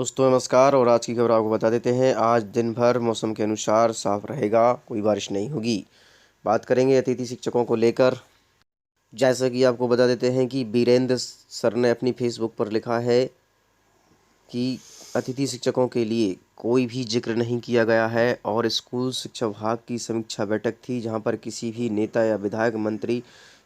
दोस्तों नमस्कार। और आज की खबर आपको बता देते हैं। आज दिन भर मौसम के अनुसार साफ रहेगा, कोई बारिश नहीं होगी। बात करेंगे अतिथि शिक्षकों को लेकर। जैसा कि आपको बता देते हैं कि बीरेंद्र सर ने अपनी फेसबुक पर लिखा है कि अतिथि शिक्षकों के लिए कोई भी जिक्र नहीं किया गया है। और स्कूल शिक्षा विभाग की समीक्षा बैठक थी, जहां पर किसी भी नेता या विधायक मंत्री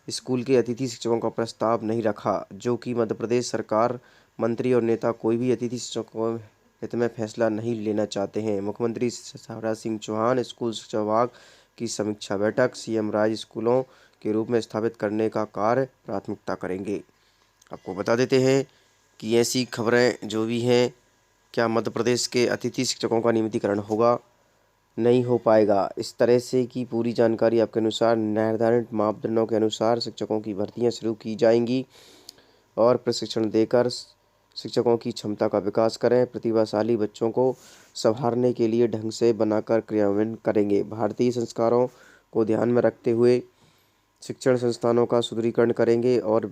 स्कूल के अतिथि शिक्षकों का प्रस्ताव नहीं रखा, जो कि मध्य प्रदेश सरकार मंत्री और नेता कोई भी अतिथि शिक्षकों हित में फैसला नहीं लेना चाहते हैं। मुख्यमंत्री शिवराज सिंह चौहान स्कूल शिक्षा विभाग की समीक्षा बैठक सीएम राज स्कूलों के रूप में स्थापित करने का कार्य प्राथमिकता करेंगे। आपको बता देते हैं कि ऐसी खबरें जो भी हैं, क्या मध्य प्रदेश के अतिथि शिक्षकों का नियमितीकरण होगा? नहीं हो पाएगा। इस तरह से की पूरी जानकारी आपके अनुसार निर्धारित मापदंडों के अनुसार शिक्षकों की भर्तियां शुरू की जाएंगी और प्रशिक्षण देकर शिक्षकों की क्षमता का विकास करें। प्रतिभाशाली बच्चों को संभालने के लिए ढंग से बनाकर क्रियान्वयन करेंगे। भारतीय संस्कारों को ध्यान में रखते हुए शिक्षण संस्थानों का सुदृढ़ीकरण करेंगे और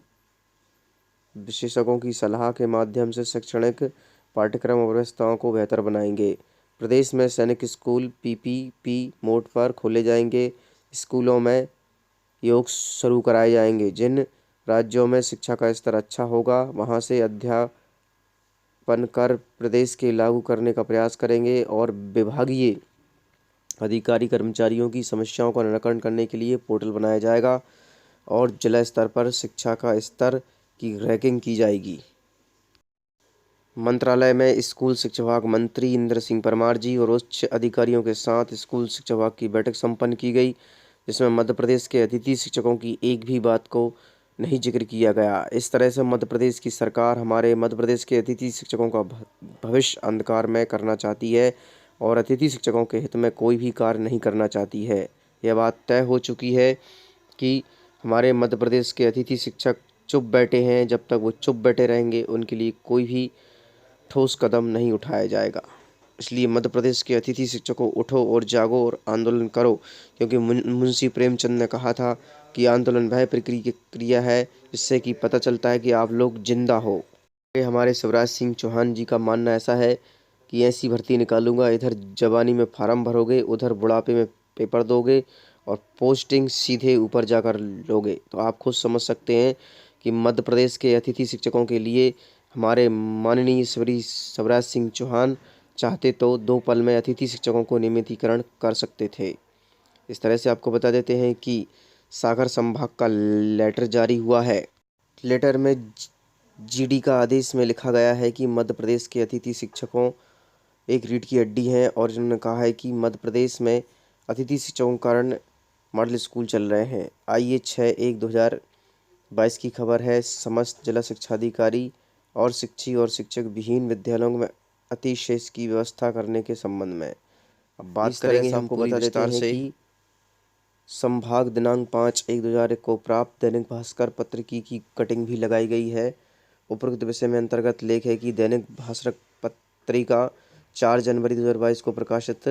विशेषज्ञों की सलाह के माध्यम से शैक्षणिक पाठ्यक्रम और व्यवस्थाओं को बेहतर बनाएंगे। प्रदेश में सैनिक स्कूल पीपीपी मोड पर खोले जाएंगे। स्कूलों में योग शुरू कराए जाएंगे। जिन राज्यों में शिक्षा का स्तर अच्छा होगा, वहां से अध्यापन कर प्रदेश के लागू करने का प्रयास करेंगे और विभागीय अधिकारी कर्मचारियों की समस्याओं का निराकरण करने के लिए पोर्टल बनाया जाएगा और जिला स्तर पर शिक्षा का स्तर की रैंकिंग की जाएगी। मंत्रालय में स्कूल शिक्षा विभाग मंत्री इंद्र सिंह परमार जी और उच्च अधिकारियों के साथ स्कूल शिक्षा विभाग की बैठक संपन्न की गई, जिसमें मध्य प्रदेश के अतिथि शिक्षकों की एक भी बात को नहीं जिक्र किया गया। इस तरह से मध्य प्रदेश की सरकार हमारे मध्य प्रदेश के अतिथि शिक्षकों का भविष्य अंधकार में करना चाहती है और अतिथि शिक्षकों के हित में कोई भी कार्य नहीं करना चाहती है। यह बात तय हो चुकी है कि हमारे मध्य प्रदेश के अतिथि शिक्षक चुप बैठे हैं। जब तक वो चुप बैठे रहेंगे, उनके लिए कोई भी ठोस कदम नहीं उठाया जाएगा। इसलिए मध्य प्रदेश के अतिथि शिक्षकों, उठो और जागो और आंदोलन करो, क्योंकि मुंशी प्रेमचंद ने कहा था कि आंदोलन वह प्रक्रिया है जिससे कि पता चलता है कि आप लोग जिंदा हो। हमारे शिवराज सिंह चौहान जी का मानना ऐसा है कि ऐसी भर्ती निकालूंगा, इधर जवानी में फार्म भरोगे, उधर बुढ़ापे में पेपर दोगे और पोस्टिंग सीधे ऊपर जाकर लोगे। तो आप खुद समझ सकते हैं कि मध्य प्रदेश के अतिथि शिक्षकों के लिए हमारे माननीय श्री शिवराज सिंह चौहान चाहते तो 2 पल में अतिथि शिक्षकों को नियमितीकरण कर सकते थे। इस तरह से आपको बता देते हैं कि सागर संभाग का लेटर जारी हुआ है। लेटर में जीडी का आदेश में लिखा गया है कि मध्य प्रदेश के अतिथि शिक्षकों एक रीढ़ की हड्डी हैं और इन्होंने कहा है कि मध्य प्रदेश में अतिथि शिक्षकों के कारण मॉडल स्कूल चल रहे हैं। आइए 6/1/2022 की खबर है। समस्त जिला शिक्षाधिकारी और शिक्षी और शिक्षक विहीन विद्यालयों में अतिशेष की व्यवस्था करने के संबंध में अब बात करेंगे। हमको बता देते हैं कि संभाग दिनांक 5/1/2021 को प्राप्त दैनिक भास्कर पत्र की कटिंग भी लगाई गई है। उपरोक्त विषय में अंतर्गत लेख है कि दैनिक भास्कर पत्रिका 4 जनवरी 2022 को प्रकाशित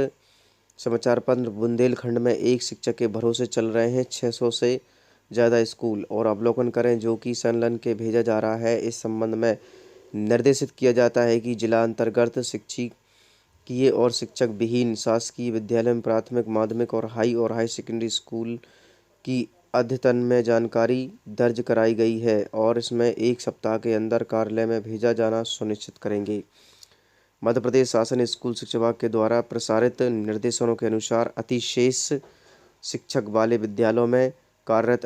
समाचार पत्र बुंदेलखंड में एक शिक्षक के भरोसे चल रहे हैं 600 से ज़्यादा स्कूल, और अवलोकन करें जो कि संलग्न के भेजा जा रहा है। इस संबंध में निर्देशित किया जाता है कि जिला अंतर्गत शिक्षकीय और शिक्षक विहीन शासकीय विद्यालय में प्राथमिक, माध्यमिक और हाई सेकेंडरी स्कूल की अद्यतन में जानकारी दर्ज कराई गई है और इसमें 1 सप्ताह के अंदर कार्यालय में भेजा जाना सुनिश्चित करेंगे। मध्य प्रदेश शासन स्कूल शिक्षा विभाग के द्वारा प्रसारित निर्देशों के अनुसार अतिशेष शिक्षक वाले विद्यालयों में कार्यरत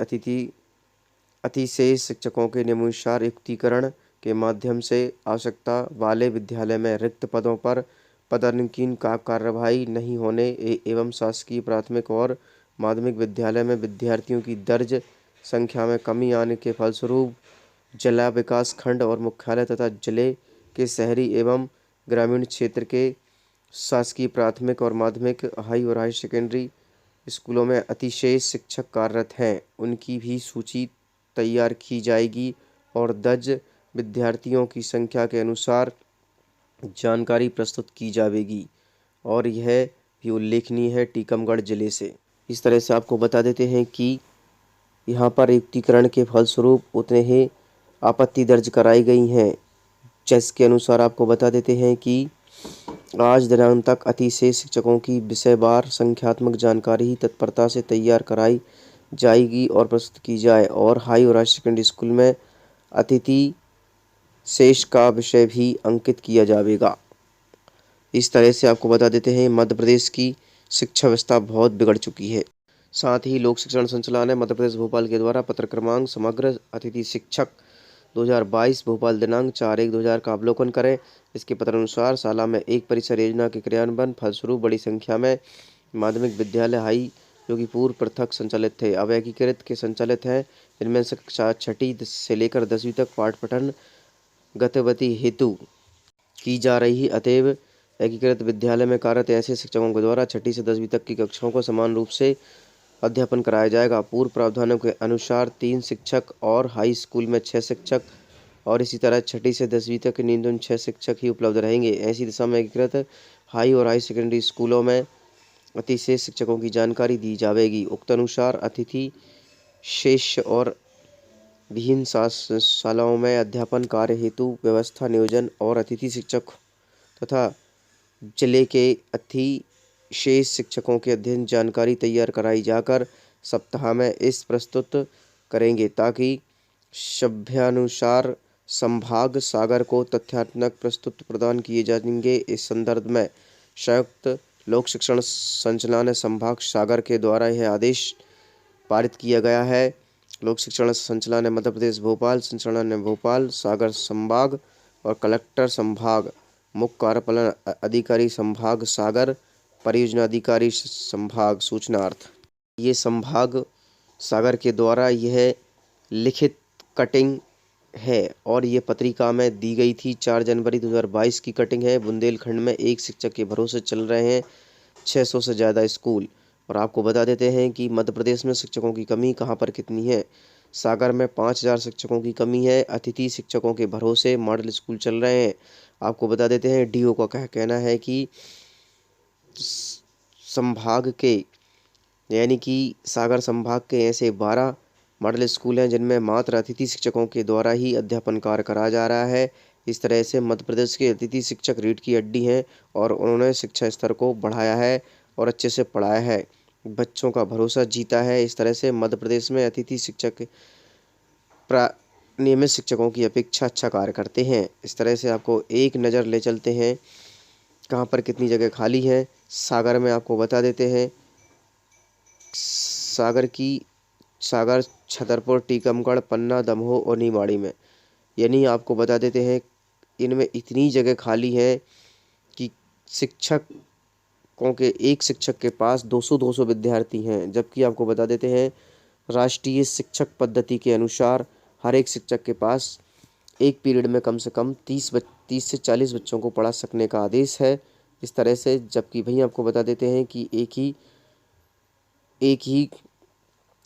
अतिशेष शिक्षकों के नियमानुसार युक्तिकरण के माध्यम से आवश्यकता वाले विद्यालय में रिक्त पदों पर पदानुकीन का कार्यवाही नहीं होने एवं शासकीय प्राथमिक और माध्यमिक विद्यालय में विद्यार्थियों की दर्ज संख्या में कमी आने के फलस्वरूप जिला विकास खंड और मुख्यालय तथा जिले के शहरी एवं ग्रामीण क्षेत्र के शासकीय प्राथमिक और माध्यमिक, हाई सेकेंडरी स्कूलों में अतिशेष शिक्षक कार्यरत हैं, उनकी भी सूची तैयार की जाएगी और दर्ज विद्यार्थियों की संख्या के अनुसार जानकारी प्रस्तुत की जाएगी। और यह भी उल्लेखनीय है टीकमगढ़ जिले से। इस तरह से आपको बता देते हैं कि यहाँ पर युक्तिकरण के फलस्वरूप उतने ही आपत्ति दर्ज कराई गई हैं। चेस के अनुसार आपको बता देते हैं कि आज दिनांक तक अतिशेष शिक्षकों की विषयवार संख्यात्मक जानकारी ही तत्परता से तैयार कराई जाएगी और प्रस्तुत की जाए और हाई और हायर सेकेंडरी स्कूल में अतिथि शेष का विषय भी अंकित किया जाएगा। इस तरह से आपको बता देते हैं मध्य प्रदेश की शिक्षा व्यवस्था बहुत बिगड़ चुकी है। साथ ही लोक शिक्षण संचालनालय मध्य प्रदेश भोपाल के द्वारा पत्र क्रमांक समग्र अतिथि शिक्षक 2022 भोपाल दिनांक 4/1/2000 का अवलोकन करें। इसके पत्रानुसार शाला में एक परिसर योजना के क्रियान्वयन फलस्वरूप बड़ी संख्या में माध्यमिक विद्यालय हाई जो कि पूर्व पृथक संचालित थे अब एकीकृत के संचालित हैं। इनमें से कक्षा छठी से लेकर 10वीं तक पाठ पठन गतिविधि हेतु की जा रही है। अतएव एकीकृत विद्यालय में कार्यरत ऐसे शिक्षकों के द्वारा छठी से 10वीं तक की कक्षाओं को समान रूप से अध्यापन कराया जाएगा। पूर्व प्रावधानों के अनुसार 3 शिक्षक और हाई स्कूल में 6 शिक्षक और इसी तरह छठी से 10वीं तक न्यूनतम 6 शिक्षक ही उपलब्ध रहेंगे। ऐसी दिशा में एकीकृत हाई और हाई सेकेंडरी स्कूलों में अतिशेष शिक्षकों की जानकारी दी जाएगी। उक्त अनुसार अतिथि शेष और विहीन शालाओं में अध्यापन कार्य हेतु व्यवस्था नियोजन और अतिथि शिक्षक तथा जिले के अतिथि शेष शिक्षकों के अध्ययन जानकारी तैयार कराई जाकर सप्ताह में इस प्रस्तुत करेंगे ताकि सभ्यानुसार संभाग सागर को तथ्यात्मक प्रस्तुत प्रदान किए जाएंगे। इस संदर्भ में संयुक्त लोक शिक्षण संचालनालय संभाग सागर के द्वारा यह आदेश पारित किया गया है। लोक शिक्षण संचालनालय मध्य प्रदेश भोपाल, संचालनालय भोपाल, सागर संभाग और कलेक्टर संभाग, मुख्य कार्यपालन अधिकारी संभाग सागर, परियोजना अधिकारी संभाग सूचनार्थ। ये संभाग सागर के द्वारा यह लिखित कटिंग है और ये पत्रिका में दी गई थी। 4 जनवरी 2022 की कटिंग है। बुंदेलखंड में एक शिक्षक के भरोसे चल रहे हैं 600 से ज़्यादा स्कूल। और आपको बता देते हैं कि मध्य प्रदेश में शिक्षकों की कमी कहाँ पर कितनी है। सागर में 5000 शिक्षकों की कमी है। अतिथि शिक्षकों के भरोसे मॉडल स्कूल चल रहे हैं। आपको बता देते हैं डीओ का कहना है कि संभाग के यानी कि सागर संभाग के ऐसे 12 मॉडल स्कूल हैं जिनमें मात्र अतिथि शिक्षकों के द्वारा ही अध्यापन कार्य कराया जा रहा है। इस तरह से मध्य प्रदेश के अतिथि शिक्षक रीढ़ की हड्डी हैं और उन्होंने शिक्षा स्तर को बढ़ाया है और अच्छे से पढ़ाया है, बच्चों का भरोसा जीता है। इस तरह से मध्य प्रदेश में अतिथि शिक्षक नियमित शिक्षकों की अपेक्षा अच्छा कार्य करते हैं। इस तरह से आपको एक नज़र ले चलते हैं कहाँ पर कितनी जगह खाली है। सागर में आपको बता देते हैं सागर, छतरपुर, टीकमगढ़, पन्ना, दमोह और निवाड़ी में यानी आपको बता देते हैं इनमें इतनी जगह खाली है कि शिक्षकों के एक शिक्षक के पास 200-200 विद्यार्थी हैं। जबकि आपको बता देते हैं राष्ट्रीय शिक्षक पद्धति के अनुसार हर एक शिक्षक के पास एक पीरियड में कम से कम 30 से 40 बच्चों को पढ़ा सकने का आदेश है। इस तरह से जबकि वहीं आपको बता देते हैं कि एक ही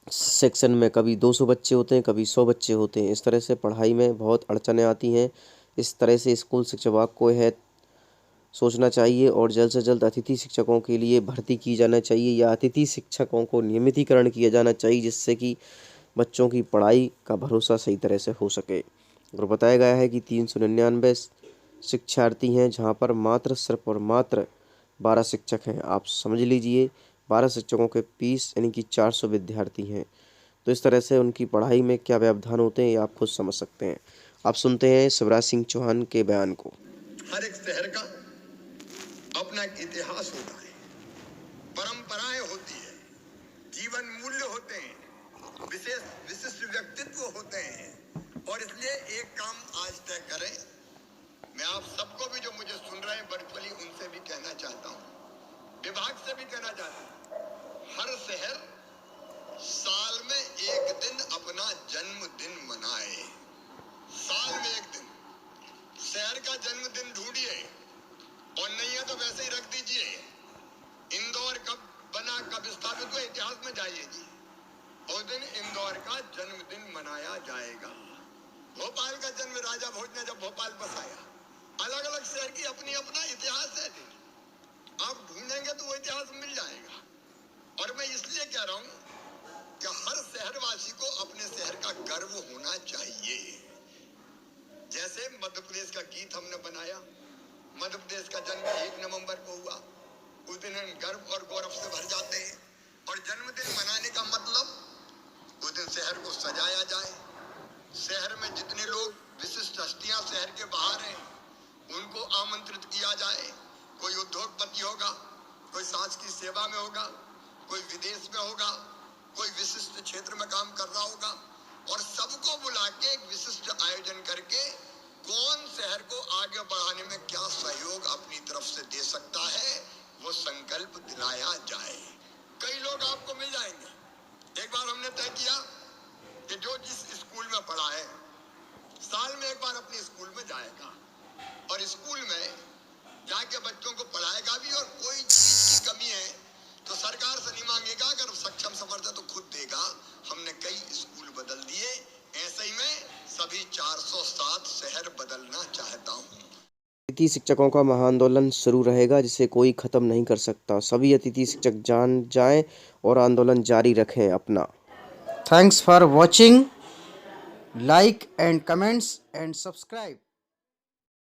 सेक्शन में कभी 200 बच्चे होते हैं, कभी 100 बच्चे होते हैं। इस तरह से पढ़ाई में बहुत अड़चनें आती हैं। इस तरह से स्कूल शिक्षा विभाग को यह सोचना चाहिए और जल्द से जल्द अतिथि शिक्षकों के लिए भर्ती की जाना चाहिए या अतिथि शिक्षकों को नियमितीकरण किया जाना चाहिए जिससे कि बच्चों की पढ़ाई का भरोसा सही तरह से हो सके। और बताया गया है कि 399 शिक्षार्थी हैं जहाँ पर सिर्फ और मात्र 12 शिक्षक हैं। आप समझ लीजिए 12 शिक्षकों के 20 यानी कि 400 विद्यार्थी हैं। तो इस तरह से उनकी पढ़ाई में क्या व्यवधान होते हैं ये आप खुद समझ सकते हैं। आप सुनते हैं शिवराज सिंह चौहान के बयान को। हर एक शहर का अपना एक इतिहास होता है, परंपराएं होती है, जीवन मूल्य होते हैं, विशिष्ट व्यक्तित्व होते हैं। और इसलिए एक काम आज तय करें, मैं आप सबको भी जो मुझे सुन रहे हैं वर्चुअली उनसे भी कहना चाहता हूं, विभाग से भी कहना चाहता हूं, हर शहर साल में एक दिन अपना जन्मदिन मनाए। साल में एक दिन शहर का जन्मदिन ढूंढिए और नहीं है तो वैसे ही रख दीजिए। इंदौर कब बना, कब स्थापित हुआ, इतिहास में जाइए जी, उस दिन इंदौर का जन्मदिन मनाया जाएगा। भोपाल का जन्म राजा भोज ने जब भोपाल बसाया। अलग अलग शहर की अपनी अपना इतिहास है। आप ढूंढेंगे तो वो इतिहास मिल जाएगा। और मैं इसलिए कह रहा हूं कि हर शहरवासी को अपने शहर का गर्व होना चाहिए। जैसे मध्य प्रदेश का गीत हमने बनाया, मध्य प्रदेश का जन्म 1 नवंबर को हुआ, उस दिन हम गर्व और गौरव से भर जाते हैं। और जन्मदिन मनाने का मतलब उस दिन शहर को सजाया जाए, शहर में जितने लोग विशिष्ट हस्तियां शहर के बाहर हैं उनको आमंत्रित किया जाए। कोई उद्योगपति होगा, कोई समाज की सेवा में होगा, कोई विदेश में होगा, कोई विशिष्ट क्षेत्र में काम कर रहा होगा, और सबको बुला के एक विशिष्ट आयोजन करके कौन शहर को आगे बढ़ाने में क्या सहयोग अपनी तरफ से दे सकता है वो संकल्प दिलाया जाए। कई लोग आपको मिल जाएंगे। एक बार हमने तय किया कि जो जिस स्कूल में पढ़ा है साल में एक बार अपने स्कूल में जाएगा और स्कूल में जाके बच्चों को पढ़ाएगा भी, और कोई चीज की कमी है तो सरकार से नहीं मांगेगा, अगर सक्षम समर्थ है तो खुद देगा। हमने कई स्कूल बदल दिए, ऐसे ही मैं सभी 407 शहर बदलना चाहता हूँ। अतिथि शिक्षकों का महाआंदोलन शुरू रहेगा जिसे कोई खत्म नहीं कर सकता। सभी अतिथि शिक्षक जान जाएं और आंदोलन जारी रखें अपना। Thanks for watching. Like and comments and subscribe.